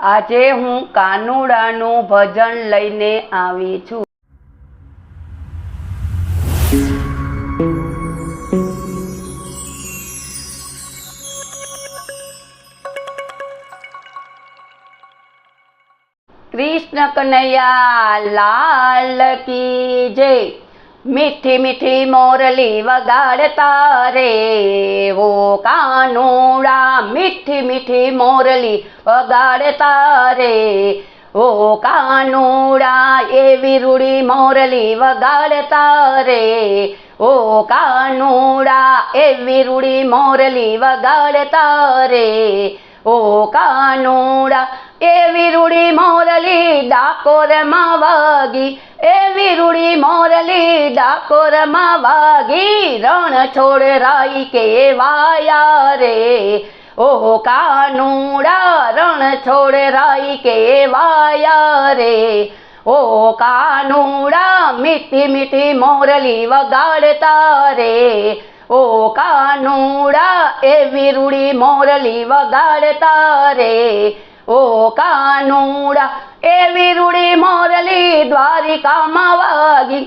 આજે હું કાનુડાનું ભજન લઈને આવી છું। कृष्ण कन्हैया लाल की जय। मीठी मीठी मोरली वगाड़ता रे वो कानूड़ा, मीठी मीठी मोरली वगाड़ता रे वो कानूड़ा, एवी रूड़ी मोरली वगाड़ता रे ओ कानूड़ा, एवी रूड़ी मोरली वगाड़ता रे ओ कानूड़ा, एवी रूड़ी मोरली डाकोर मां वागी, एवी रूड़ी मोरली डाकोर मां वागी, रण छोड़ राई के वाया रे ओ कानूड़ा, रण छोड़ राई के वाया रे ओ कानूड़ा, मीठी मीठी मोरली वगाड़ता रे ओ कानूड़ा, एवी रूड़ी मोरली वगाड़ता रे ओ कानूड़ा, एवी रूड़ी मोरली द्वारिका मां वागी,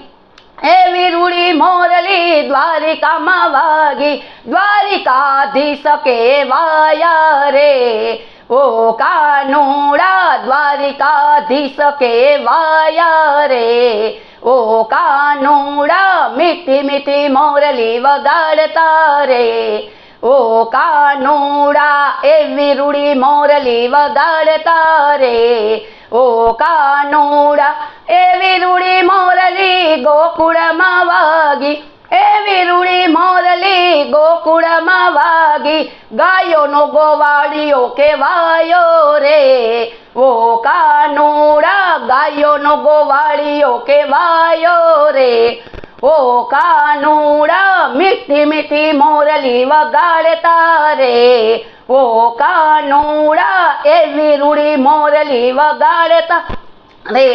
एवी रूड़ी मोरली द्वारिका मां वागी, द्वारिकाधीश के वाया रे ओ कानूड़ा, द्वारिकाधीश के वाया रे ओ कानूड़ा, मीठी मीठी मोरली वगाड़ता रे ओ कानूड़ा, एवी रूड़ी मोरली वगाड़ता रे ओ कानूड़ा, एवी रूड़ी मोरली गोकुळ मां वागी, एवी रूड़ी मोरली गोकुळ मां वागी, गायो नो गोवाड़ियो केवायो रे ओ कानूड़ा, गायो नो गोवाड़ियो केवायो रे ओ कानूड़ा, मीठी मीठी मोरली वगाड़ता रे ओ कानूड़ा, एवी रूड़ी मोरली वगाड़ता रे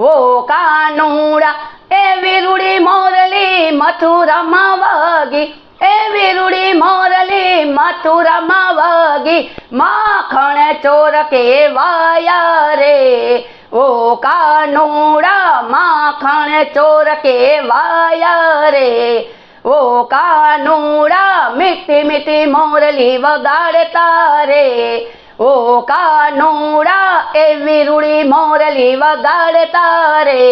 ओ कानूड़ा, एवी रूड़ी मोरली मथुरा मां वागी, एवी रूड़ी मोरली मथुरा मां वागी, माखण चोर के वाया रे ओ कानूड़ा, माखण चोर के वाया रे ओ कानूड़ा, मीठी मीठी मोरली वगाड़ता रे ओ कानूड़ा, एवी रूड़ी मोरली वगाड़ता रे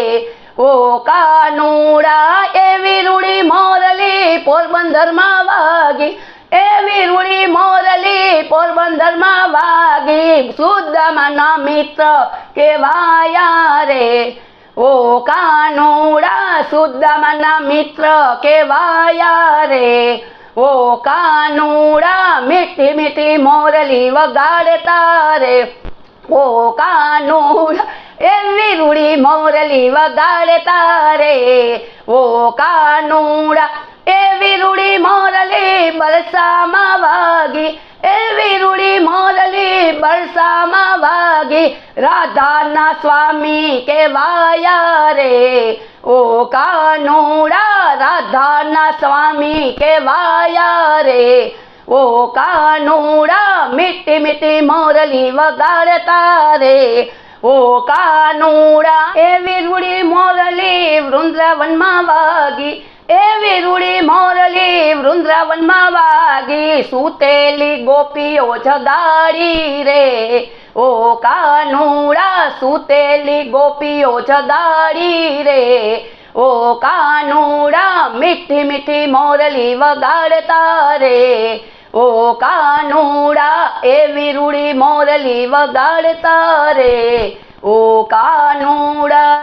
ओ कानूड़ा, एवी रूड़ी मोरली पोरबंदर मां वागी, एवी रूड़ी मोरली पोरबंदर मां वागी, सुदामाना मित्र केवाया रे ओ कानूड़ा, सुदामाना मित्र केवाया रे ओ कानूड़ा, मीठी मीठी मोरली वगाड़ता रे ओ कानूड़ा, एवी रूड़ी मोरली वगाड़ता रे ओ कानूड़ा, एवी रूड़ी मोरली बरसा मां वागी, एवी रूड़ी मोरली बरसा मां वागी, राधा ना स्वामी केवाया रे ओ कानूड़ा, राधा ना स्वामी केवाया रे ओ कानूड़ा, मीठी मीठी मोरली वगाड़ता रे ओ कानूड़ा, एवी रूड़ी मोरली वृंदावन मां वागी, एवी रूड़ी मोरली वृंदावन मां वागी, सूतेली गोपीओ जगाड़ी रे ओ कानूड़ा, सूतेली गोपीओ जगाड़ी रे ओ कानूड़ा, मीठी मीठी मोरली वगाड़ता रे ओ कानूड़ा, एवी रूड़ी मोरली वगाड़ता रे ओ कानूड़ा।